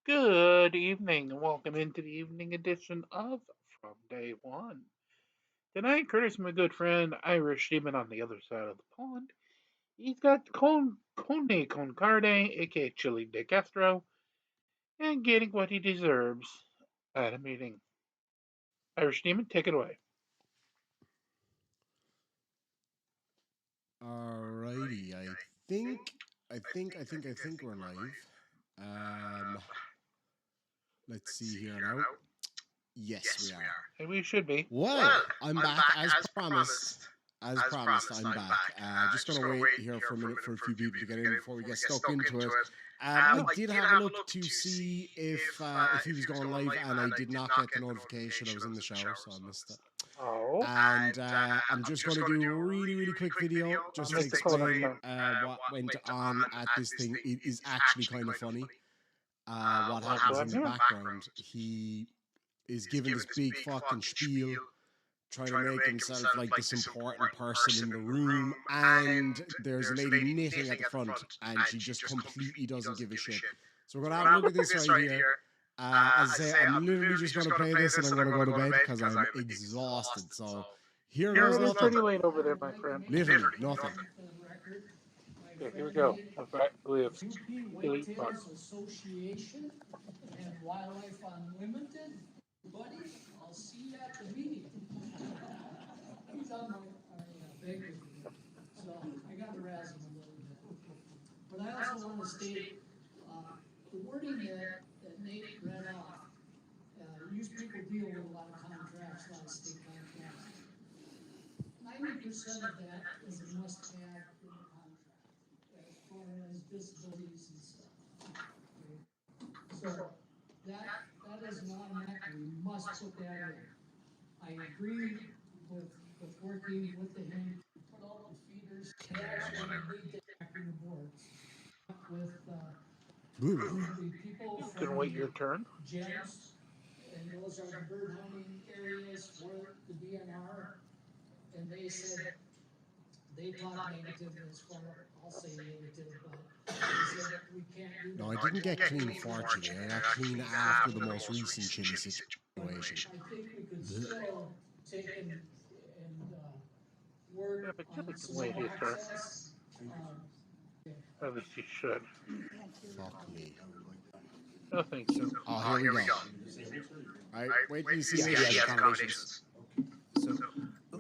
Good evening, and welcome into the evening edition of From Day One. Tonight, Curtis, my good friend, Irish Demon on the other side of the pond. He's got Con Carde, aka Chili De Castro, and getting what he deserves at a meeting. Irish Demon, take it away. Alrighty, I think we're live. Um, let's see here now. Yes, we are. And we should be. Well, I'm back as promised. As promised, I'm back. Just gonna wait here for a minute for a few people to get in before we get stuck into it. I did have a look to see if he was going live, and I did not get the notification. I was in the shower, so I missed it. Oh, And I'm just going to do a really, really quick video just to Mr. Conan. explain what went on at this thing. It is actually kind of funny. What happens in the background? He is giving this big fucking spiel, trying to make himself like this important person in the room, and there's a lady knitting at the front, and she just completely doesn't give a shit. So we're gonna have a look at this right here. As I say, I'm literally just going to play this and I'm going to go to bed because I'm exhausted. So here goes It's nothing. pretty late over there, my friend. Literally nothing. Okay, here we go. We have Elite Park. Association and Wildlife Unlimited. Buddy, I'll see you at the meeting. He's on my beg with me, so I got to razz him a little bit. But I also want to state the wording that Nate read off. Used people deal with a lot of contracts, a lot of state contracts. 90% of that is a must-have in the contract, as far as disabilities and stuff. Okay. So that is an automatic. We must put that in. I agree with working with the him, put all the feeders, they actually lead to acting the board. With the people You can wait your turn. gems, and those are the bird hunting areas for the DNR, and they said they talk negative as far, I'll say negative, but they said we can't do that. No, I didn't get clean fortunately. I got clean after the most recent chili situation. I think we could still take and work Yeah, but on Chili can some wait his turn. access. At least he should. Fuck me. No, thank you. Oh, here we go. Alright, wait till you see me. Yes, accommodations. So,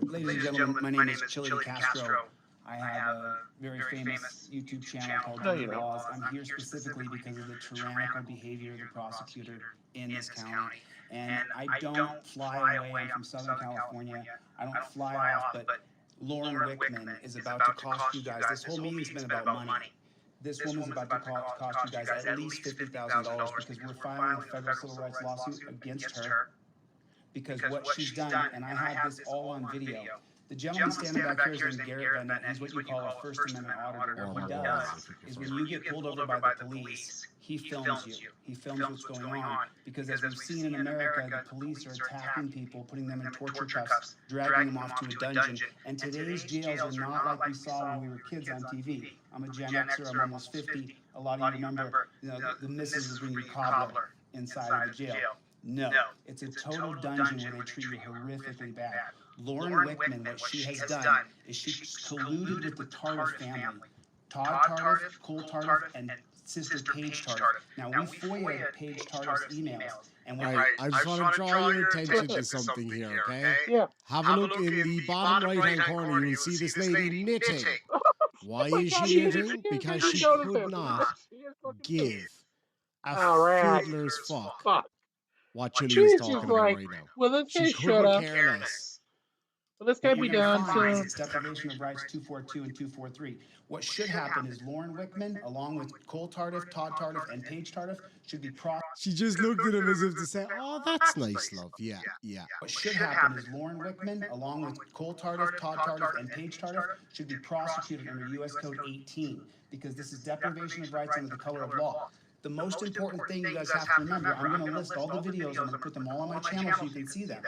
ladies and gentlemen, my name is Chili Castro. I have a very famous YouTube channel called No, you The don't. Laws. I'm here specifically because of the tyrannical behavior of the prosecutor in this county. And I don't fly away. I'm from Southern California. I don't fly off, but Lauren Wickman is about to cost you guys. This whole meeting's been about money. This woman's about to cost you guys at least $50,000 because we're filing a federal civil rights lawsuit against her because what she's done, and I have this all on video. The gentleman standing back here is named Garrett Van Nett. He's what you call a First Amendment auditor. What he does is when you get pulled over by the police, he films you. He films what's going on. Because as we've seen in America, the police are attacking people, putting them in torture cuffs, dragging them off to a dungeon. And today's jails are not like we saw when we were kids on TV. I'm a Gen Xer, I'm almost 50. A lot of you remember, the missus would bring you cobbler inside of the jail. No, it's a total dungeon where they treat you horrifically bad. Lauren Wickman, what she has done is she's colluded with the Tardif family. Todd Tardif, Cole Tardif, and sister Paige Tardif. Now, we FOIA Paige Tardif's emails. And Alright, I just want to draw your attention to something here, okay? Yeah. Have a look in the bottom right-hand corner. You'll see this lady knitting. Why is she knitting? Because she could not give a fiddler's fuck what Chili is She's talking just about like, right now. well, this She guy shut couldn't up. care less. Well, this guy What be you're gonna done find is soon. it's deprivation of rights 242 and 243. What should happen is Lauren Wickman, along with Cole Tardif, Todd Tardif, and Paige Tardif, should be She just looked at him as if to say, "Oh, that's nice, love. Yeah, yeah." What should happen is Lauren Wickman, along with Cole Tardif, Todd Tardif, and Paige Tardif, should be prosecuted under U.S. Code 18 because this is deprivation of rights under the color of law. The most important thing you guys have to remember, I'm going to list all the videos, I'm going to put them all on my channel so you can see them.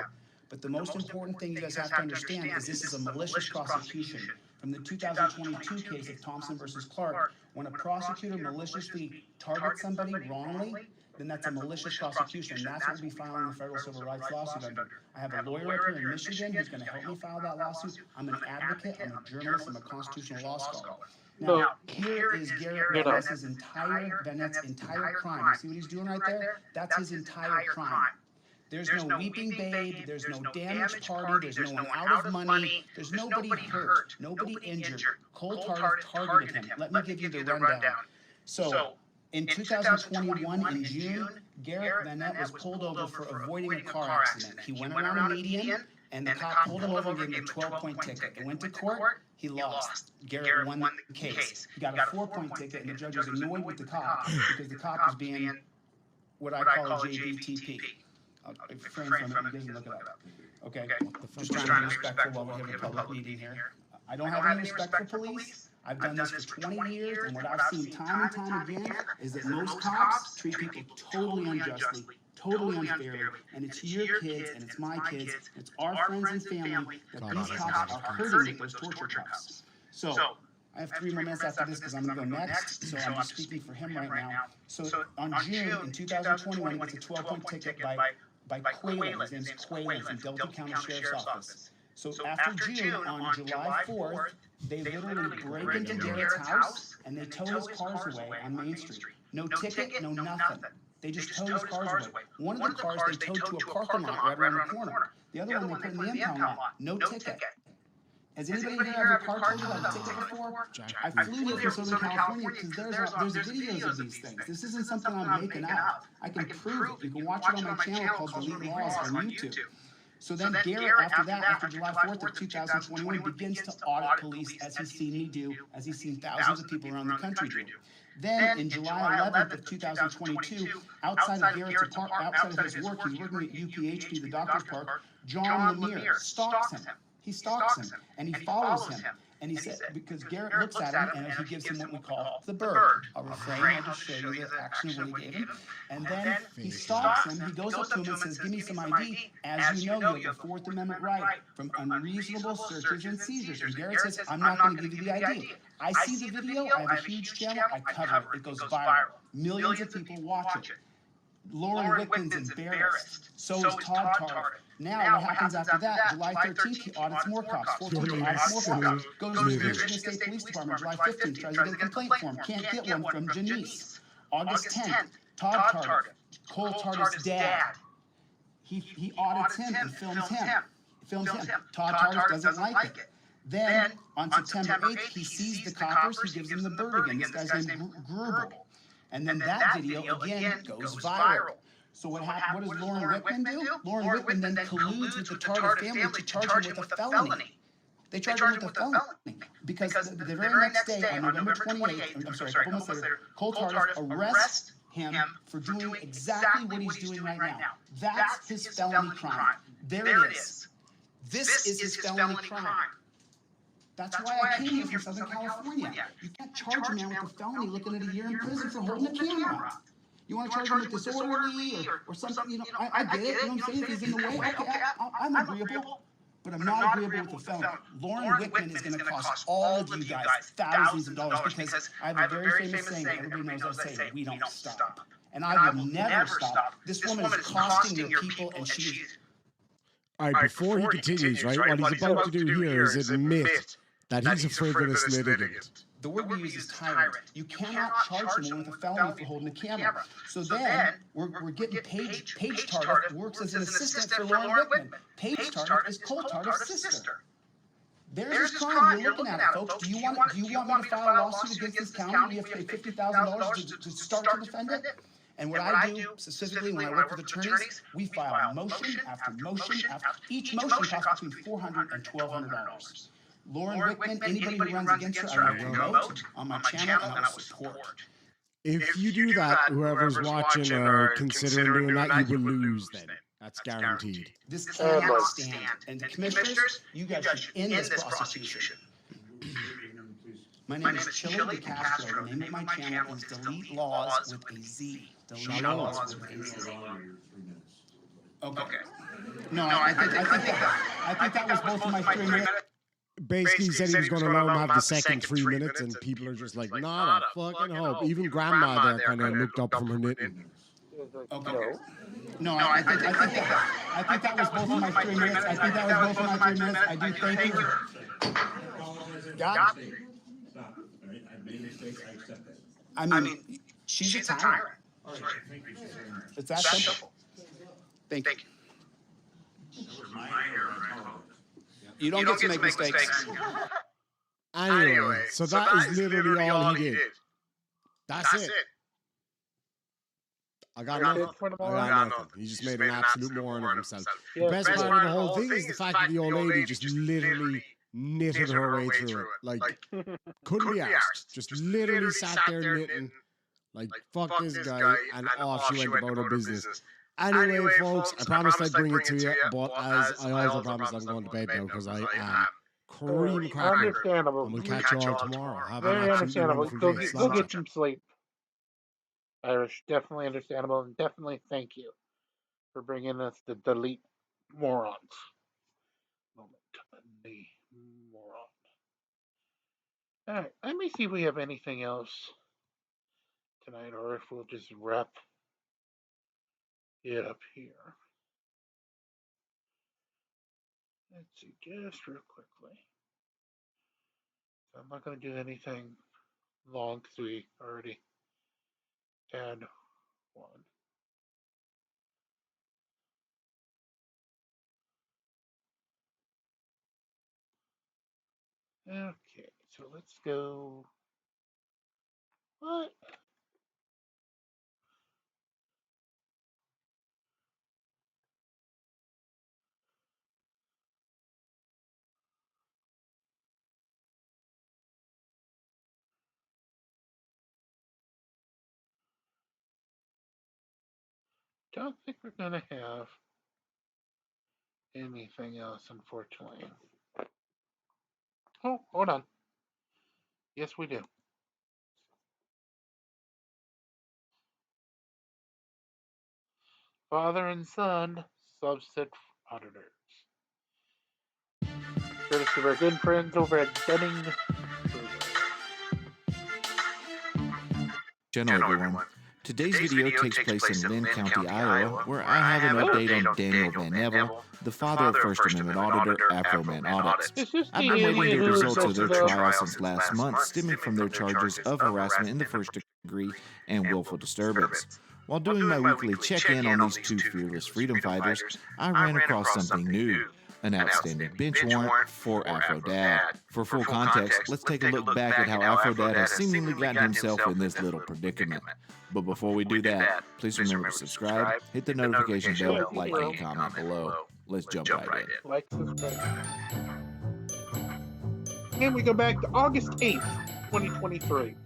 But the most important thing you guys have to understand is this is a malicious prosecution. From the 2022 case of Thompson versus Clark, when a prosecutor maliciously targets somebody wrongly, then that's a malicious prosecution. And that's what we'll be filing the federal civil rights lawsuit under. I have a lawyer up here in Michigan who's going to help me file that lawsuit. I'm an advocate, I'm a journalist, I'm a constitutional law scholar. Now, here is Garrett Vannett's entire crime. You see what he's doing right there? That's his entire crime. There's no weeping babe, there's no damaged party, there's no one out of money, there's nobody hurt, nobody injured. Cold targeted him. Let me give you the rundown. So, in 2021, in June, Garrett Vanette was pulled over for avoiding a car accident. He went around a median, and the cop pulled him over and gave him a 12-point ticket. They went to court, he lost. Garrett won the case. He got a 4-point ticket, and the judge was annoyed with the cop because the cop was being what I call a JBTP. I'll refrain from it, you guys look it up. Okay, just trying to be respectful while we have a public meeting here. I don't have any respect for police. I've done this for 20 years, and what I've seen time and time again is that most cops treat people totally unjustly, totally unfairly, and it's your kids, and it's my kids, and it's our friends and family that these cops are hurting with those torture cuffs. So, I have 3 more minutes after this because I'm going to go next, so I'm just speaking for him right now. So, on June in 2021, he gets a 12-point ticket by Quaylen. His name's Quaylen from Delta County Sheriff's Office. So after June, on July 4th, they literally break into Garrett's house and they tow his cars away on Main Street. No ticket, no nothing. They just tow his cars away. One of the cars they towed to a parking lot right around the corner. The other one they put in the impound lot. No ticket. Has anybody here had their car towed without a ticket before? I flew here from Southern California because there's videos of these things. This isn't something I'm making up. I can prove it. You can watch it on my channel called Delete Laws on YouTube. So then Garrett, after that, after July 4th of 2021, begins to audit police as he's seen me do, as he's seen thousands of people around the country do. Then, in July 11th of 2022, outside of Garrett's outside of his work, he's working at UPHP, the doctor's park, John Lemire stalks him. He stalks him, and he follows him. And he said, because Garrett looks at him, and he gives him what we call the bird. I'll refrain, I'll just show you the action of what he gave him. And then he stalks him, he goes up to him and says, give me some ID. As you know, you have the 4th Amendment right from unreasonable searches and seizures. And Garrett says, I'm not going to give you the ID. I see the video, I have a huge channel, I cover it. It goes viral. Millions of people watch it. Lauren Wickman's embarrassed. So is Todd Tarter. Now, what happens after that? July 13th, he audits more cops. 14th, audits more cops. Goes to the Michigan State Police Department. July 15th, tries to get a complaint form. Can't get one from Janice. August 10th, Todd Tarter, Cole Tarter's dad. He audits him and films him. Todd Tarter doesn't like it. Then, on September 8th, he sees the coppers. He gives them the bird again. This guy's named Grubel. And then that video again goes viral. So what does Lauren Wickman do? Lauren Wickman then colludes with the Tarter family to charge him with a felony. They charge him with a felony because the very next day, on November 28th, I'm sorry, a couple months later, Cole Tarter arrests him for doing exactly what he's doing right now. That's his felony crime. There it is. This is his felony crime. That's why I came here from Southern California. You can't charge a man with a felony looking at a year in prison for holding a camera. You want to charge him with disorderly or something, you know, I get it, you know what I'm saying? If he's in the way, okay, I'm agreeable, but I'm not agreeable with the felony. Lauren Wickman is going to cost all of you guys thousands of dollars because I have a very famous saying that everybody knows I say, we don't stop. And I will never stop. This woman is costing your people and she is... All right, before he continues, right, what he's about to do here is admit that he's a frivolous litigant. The word we use is tyrant. You cannot charge someone with a felony for holding a camera. So then, we're getting Paige Tarter works as an assistant for Lauren Wickman. Paige Tarter is Cole Tarter's sister. There's his crime. You're looking at it, folks. Do you want me to file a lawsuit against this county? You have to pay $50,000 to start to defend it? And what I do, specifically when I work with attorneys, we file motion after motion after each motion costs between $400 and $1,200. Lauren Wickman, anybody who runs against her, I will promote on my channel and I will support. If you do that, whoever's watching or considering doing that, you will lose then. That's guaranteed. This cannot stand. And commissioners, you guys should end this prosecution. My name is Chili Castro. The name of my channel is Delete Laws with a Z. Delete Laws with a Z. Okay. No, I think that was both of my 3 minutes. Basically, he said he was going to let him have the second 3 minutes, and people are just like, not a fucking hope. Even grandma there kind of looked up from her knitting. Okay. No. No, I think that was both of my 3 minutes. I think that was both of my 3 minutes. I do thank you. God. Stop. All right, I've made mistakes. I accept that. I mean, she's a tyrant. All right, thank you very much. It's that simple. Thank you. That was my error. I apologize. You don't get to make mistakes. Anyway, so that is literally all he did. That's it. I got nothing. He just made an absolute moron of himself. The best part of the whole thing is the fact that the old lady just literally knitted her way through it. Like, couldn't be asked. Just literally sat there knitting. Like, fuck this guy, and off she went about her business. Anyway, folks, I promised I'd bring it to you, but as I also promised I'm going to bed now because I am cream cracking. Understandable. And we'll catch you all tomorrow. Have an Very absolutely understandable. wonderful day. Go get some sleep. Irish, definitely understandable, and definitely thank you for bringing us the delete morons moment. The moron. All right, let me see if we have anything else tonight, or if we'll just wrap it up here. Let's see, just real quickly. I'm not going to do anything long because we already had one. Okay, so let's go. What? Don't think we're going to have anything else, unfortunately. Oh, hold on. Yes, we do. Father and son, subset auditors. Courtesy of our good friends over at Dunning. Hello everyone. Today's video takes place in Lynn County, Iowa, where I have an update on Daniel Van Neville, the father of First Amendment auditor Afro-Man Audits. I've been waiting to hear results of their trial since last month, stemming from their charges of harassment in the first degree and willful disturbance. While doing my weekly check-in on these two fearless freedom fighters, I ran across something new. An outstanding bench warrant for Afro-Dad. For full context, let's take a look back at how Afro-Dad has seemingly gotten himself in this little predicament. But before we do that, please remember to subscribe, hit the notification bell, like, and comment below. Let's jump right in. Like, subscribe. And we go back to August 8th, 2023.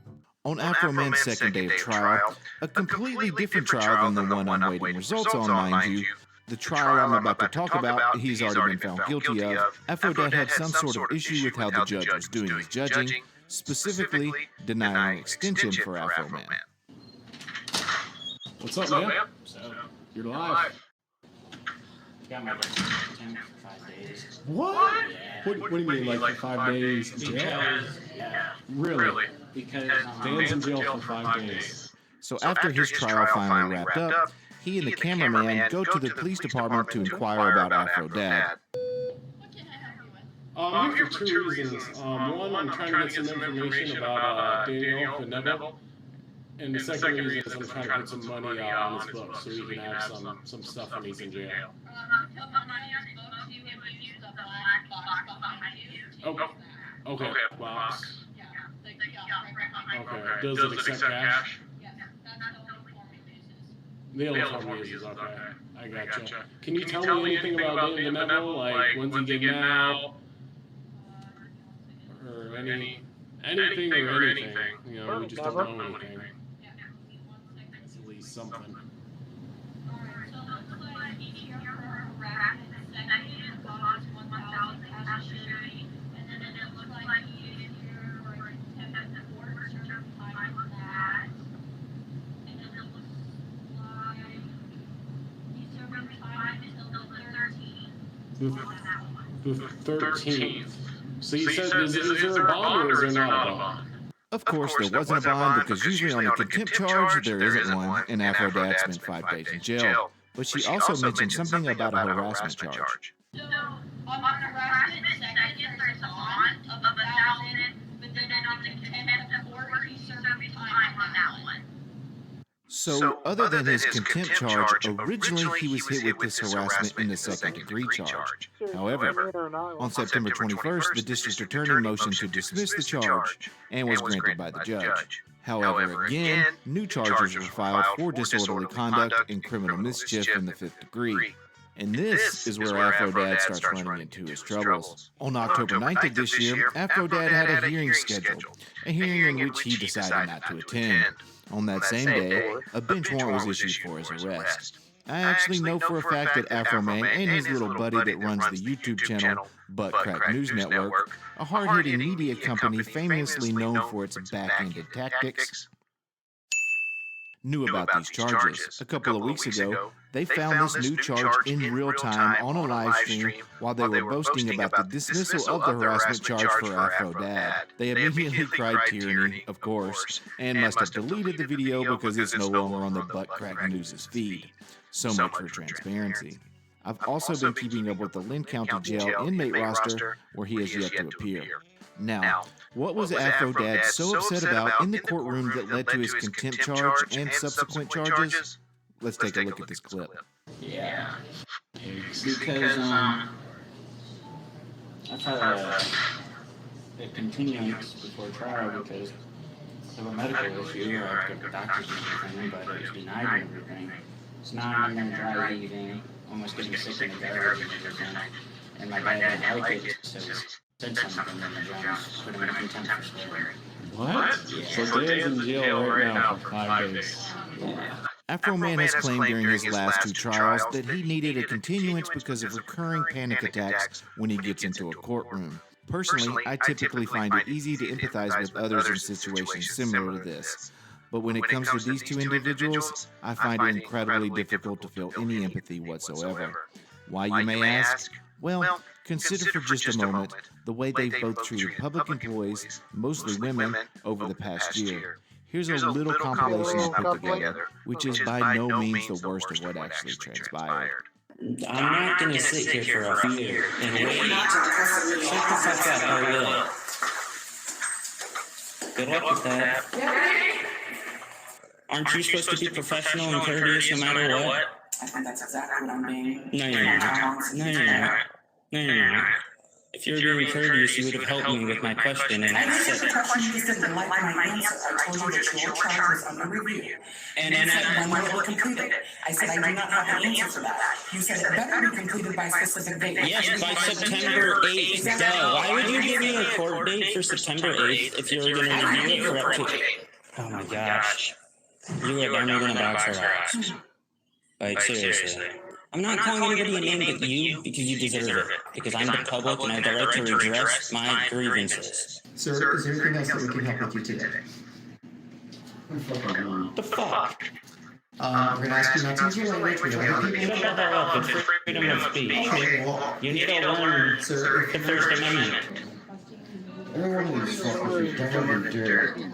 On Afro-Man's second day of trial, a completely different trial than the one I'm waiting results on, mind you. The trial I'm about to talk about, he's already been found guilty of. Afro-Dad had some sort of issue with how the judge was doing his judging, specifically denying an extension for Afro-Man. What's up, man? You're live. Got my 10 for 5 days. What? Yeah. What do you mean, like for 5 days in jail? Yeah. Really? Because Dan's in jail for 5 days. So after his trial finally wrapped up, he and the cameraman go to the police department to inquire about Afro-Dad. I'm here for 2 reasons. One, I'm trying to get some information about Daniel Van Neville. And the second reason is I'm trying to put some money on his books so he can have some stuff when he's in jail. Okay. Okay. Box. Okay. Does it accept cash? The only form he uses. Okay. I gotcha. Can you tell me anything about Daniel Van Neville? Like, when's he getting out? Or anything or anything. You know, we just don't know anything. At least something. The 13th. So you said, is there a bond or is there not a bond? Of course, there wasn't a bond because usually on a contempt charge, there isn't one, and Aphrodite spent 5 days in jail. But she also mentioned something about a harassment charge. So, on the harassment second, there's a bond of 1,000, but then on the contempt of court, he served time on that one. So, other than his contempt charge, originally he was hit with this harassment in the second-degree charge. However, on September 21st, the district attorney motioned to dismiss the charge and was granted by the judge. However, again, new charges were filed for disorderly conduct and criminal mischief in the 5th degree. And this is where Afrodad starts running into his troubles. On October 9th of this year, Afrodad had a hearing scheduled, a hearing in which he decided not to attend. On that same day, a bench warrant was issued for his arrest. I actually know for a fact that Afroman and his little buddy that runs the YouTube channel, Butt Crack News Network, a hard-hitting media company famously known for its back-ended tactics, knew about these charges. A couple of weeks ago, they found this new charge in real time on a live stream while they were boasting about the dismissal of the harassment charge for Afrodad. They immediately cried tyranny, of course, and must have deleted the video because it's no longer on the Butt Crack News' feed. So much for transparency. I've also been keeping up with the Lynn County Jail inmate roster, where he has yet to appear. Now, what was Afrodad so upset about in the courtroom that led to his contempt charge and subsequent charges? Let's take a look at this clip. Yeah. Because, I've had a continuance before trial because of a medical issue. I have to go to doctors and everything, but it was denied and everything. So now I'm in dry heaving, almost getting sick in the garbage and everything. And my dad didn't like it, so said something and the judge put him in contempt for swearing. What? Yeah. So Dan's in jail right now for 5 days. Yeah. Afroman has claimed during his last 2 trials that he needed a continuance because of recurring panic attacks when he gets into a courtroom. Personally, I typically find it easy to empathize with others in situations similar to this. But when it comes to these 2 individuals, I find it incredibly difficult to feel any empathy whatsoever. Why, you may ask? Well, consider for just a moment the way they've both treated public employees, mostly women, over the past year. Here's a little compilation I put together, which is by no means the worst of what actually transpired. I'm not gonna sit here for a year and wait. Shut the fuck up, I will. Good luck with that. Aren't you supposed to be professional and courteous no matter what? I think that's exactly what I'm being. No, you're not. No, you're not. No, you're not. If you were being courteous, you would have helped me with my question, and I I said, the question, you just didn't like my answer. I told you that your charge was under review. and You then said when will it be completed? I said I do not have the answer for that. You said it better be completed by a specific date. yes, by September 8th. Duh. Why would you give me a court date for September 8th if you were going to review it for up to... Oh my gosh. You are definitely going to box her ass. Like, seriously. I'm not calling anybody a name but you because you deserve it. Because I'm the public and I have the right to redress my grievances. Sir, is there anything else that we can help with you today? The fuck? We're gonna ask you not to use your language. We're gonna help you. Shut the hell up. It's freedom of speech. Okay, well, You need to learn sir, the First Amendment. Everyone is fucking dumb and dirty.